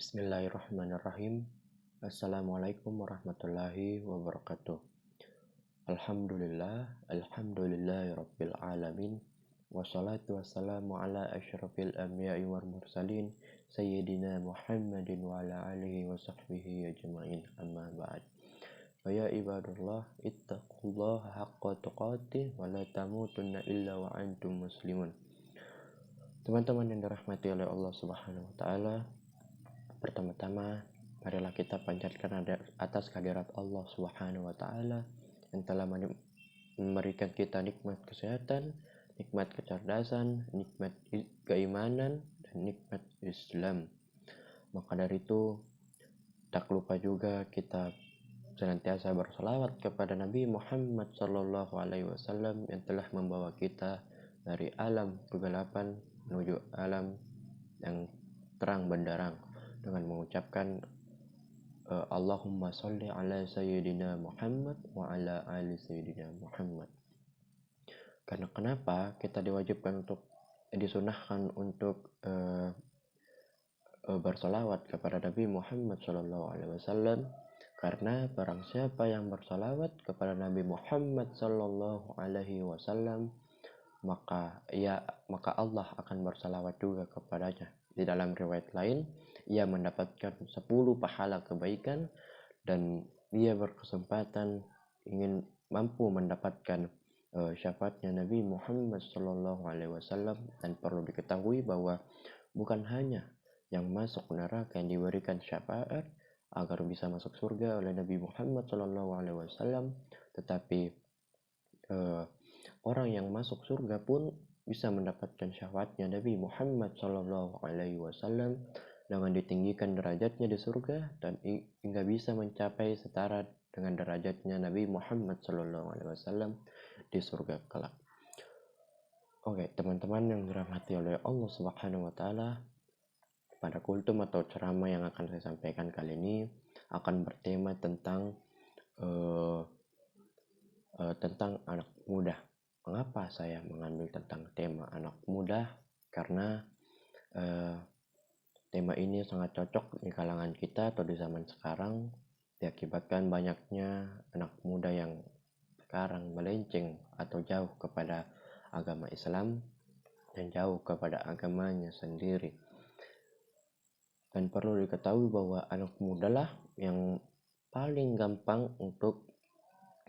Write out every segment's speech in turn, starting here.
Bismillahirrahmanirrahim. Assalamualaikum warahmatullahi wabarakatuh. Alhamdulillahi rabbil alamin. Wassalatu wassalamu ala asyrafil anbiya'i wal mursalin sayyidina Muhammadin wa ala alihi wa sahbihi ajma'in, amma ba'd. Wa ya ibadallah, ittaqullaha haqqa tuqatih wa la tamutunna illa wa antum muslimun. Teman-teman yang dirahmati oleh Allah Subhanahu wa taala, pertama-tama, marilah kita panjatkan atas kehadirat Allah Subhanahu wa taala yang telah memberikan kita nikmat kesehatan, nikmat kecerdasan, nikmat keimanan, dan nikmat Islam. Maka dari itu, tak lupa juga kita senantiasa bersalawat kepada Nabi Muhammad sallallahu alaihi wasallam yang telah membawa kita dari alam kegelapan menuju alam yang terang benderang, dengan mengucapkan Allahumma sholli ala sayyidina Muhammad wa ala ali sayyidina Muhammad. Karena kenapa kita diwajibkan untuk disunahkan untuk bersalawat kepada Nabi Muhammad sallallahu alaihi wasallam? Karena barang siapa yang bersalawat kepada Nabi Muhammad sallallahu alaihi wasallam, maka Allah akan bersalawat juga kepadanya. Di dalam riwayat lain, ia mendapatkan 10 pahala kebaikan dan ia berkesempatan ingin mampu mendapatkan syafaatnya Nabi Muhammad sallallahu alaihi wasallam. Dan perlu diketahui bahwa bukan hanya yang masuk neraka yang diberikan syafaat agar bisa masuk surga oleh Nabi Muhammad sallallahu alaihi wasallam, tetapi orang yang masuk surga pun bisa mendapatkan syafaatnya Nabi Muhammad sallallahu alaihi wasallam dengan ditinggikan derajatnya di surga dan hingga bisa mencapai setara dengan derajatnya Nabi Muhammad sallallahu alaihi wasallam di surga kelak. Oke, teman-teman yang dirahmati oleh Allah Subhanahu wa taala, pada kultum atau ceramah yang akan saya sampaikan kali ini akan bertema tentang anak muda. Mengapa saya mengambil tentang tema anak muda? Karena tema ini sangat cocok di kalangan kita atau di zaman sekarang, diakibatkan banyaknya anak muda yang sekarang melenceng atau jauh kepada agama Islam dan jauh kepada agamanya sendiri. Dan perlu diketahui bahwa anak muda lah yang paling gampang untuk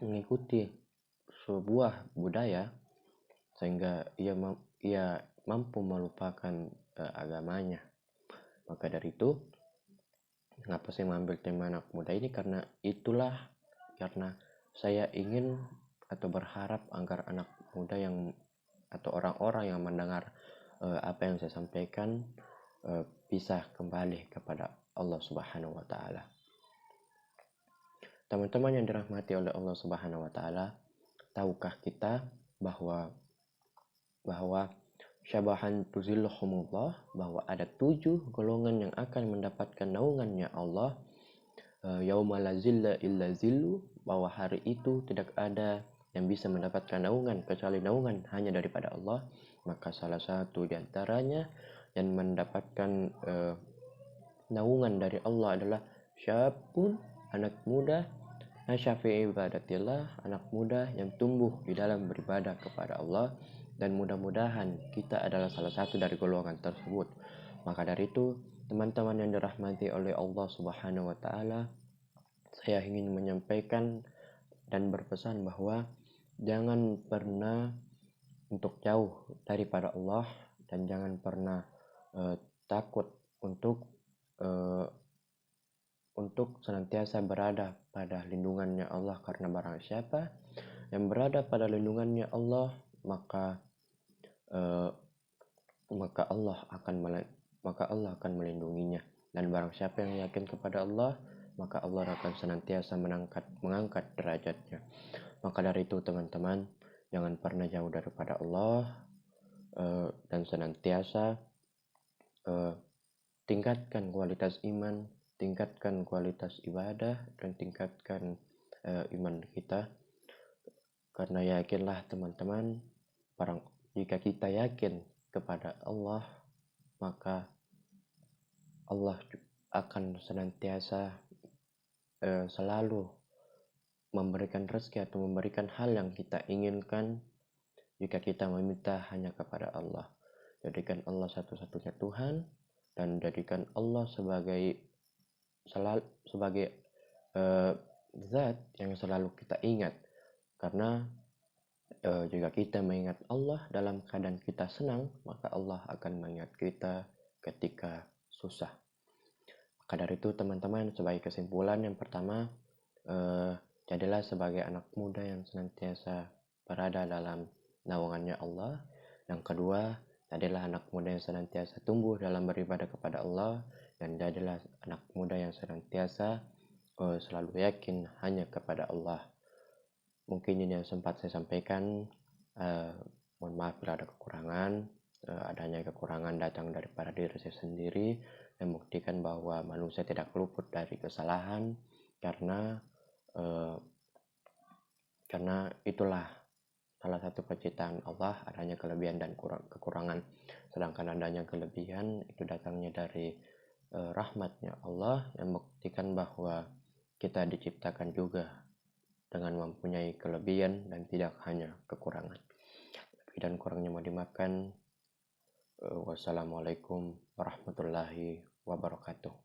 mengikuti sebuah budaya sehingga ia mampu melupakan agamanya. Maka dari itu, kenapa saya mengambil tema anak muda ini? Karena saya ingin atau berharap agar anak muda yang atau orang-orang yang mendengar apa yang saya sampaikan bisa kembali kepada Allah Subhanahu wa taala. Teman-teman yang dirahmati oleh Allah Subhanahu wa taala, tahukah kita bahwa syabahan tuzilluhumullah, bahwa ada 7 golongan yang akan mendapatkan naungannya Allah yauma la zilla illa zillu, bahwa hari itu tidak ada yang bisa mendapatkan naungan kecuali naungan hanya daripada Allah. Maka salah satu di antaranya yang mendapatkan naungan dari Allah adalah syabun, anak muda, nasyafi ibadatillah, anak muda yang tumbuh di dalam beribadah kepada Allah. Dan mudah-mudahan kita adalah salah satu dari golongan tersebut. Maka dari itu, teman-teman yang dirahmati oleh Allah Subhanahu wa taala, saya ingin menyampaikan dan berpesan bahwa jangan pernah untuk jauh daripada Allah dan jangan pernah takut untuk senantiasa berada pada lindungannya Allah. Karena barang siapa yang berada pada lindungannya Allah, maka Allah akan melindunginya. Dan barang siapa yang yakin kepada Allah, maka Allah akan senantiasa mengangkat derajatnya. Maka dari itu, teman-teman, jangan pernah jauh daripada Allah dan senantiasa tingkatkan kualitas iman, tingkatkan kualitas ibadah, dan tingkatkan iman kita. Karena yakinlah teman-teman, jika kita yakin kepada Allah, maka Allah akan senantiasa selalu memberikan rezeki atau memberikan hal yang kita inginkan jika kita meminta hanya kepada Allah. Jadikan Allah satu-satunya Tuhan dan jadikan Allah sebagai zat yang selalu kita ingat. Karena jika kita mengingat Allah dalam keadaan kita senang, maka Allah akan mengingat kita ketika susah. Maka dari itu teman-teman, sebagai kesimpulan yang pertama, jadilah sebagai anak muda yang senantiasa berada dalam naungannya Allah. Yang kedua, jadilah anak muda yang senantiasa tumbuh dalam beribadah kepada Allah. Dan jadilah anak muda yang senantiasa selalu yakin hanya kepada Allah. Mungkin ini yang sempat saya sampaikan. Mohon maaf bila ada kekurangan. Adanya kekurangan datang daripada diri saya sendiri, yang membuktikan bahwa manusia tidak luput dari kesalahan, karena itulah salah satu penciptaan Allah, adanya kelebihan dan kekurangan. Sedangkan adanya kelebihan itu datangnya dari rahmatnya Allah, yang membuktikan bahwa kita diciptakan juga dengan mempunyai kelebihan dan tidak hanya kekurangan. Lebih dan kurangnya mau dimaafkan. Wassalamualaikum warahmatullahi wabarakatuh.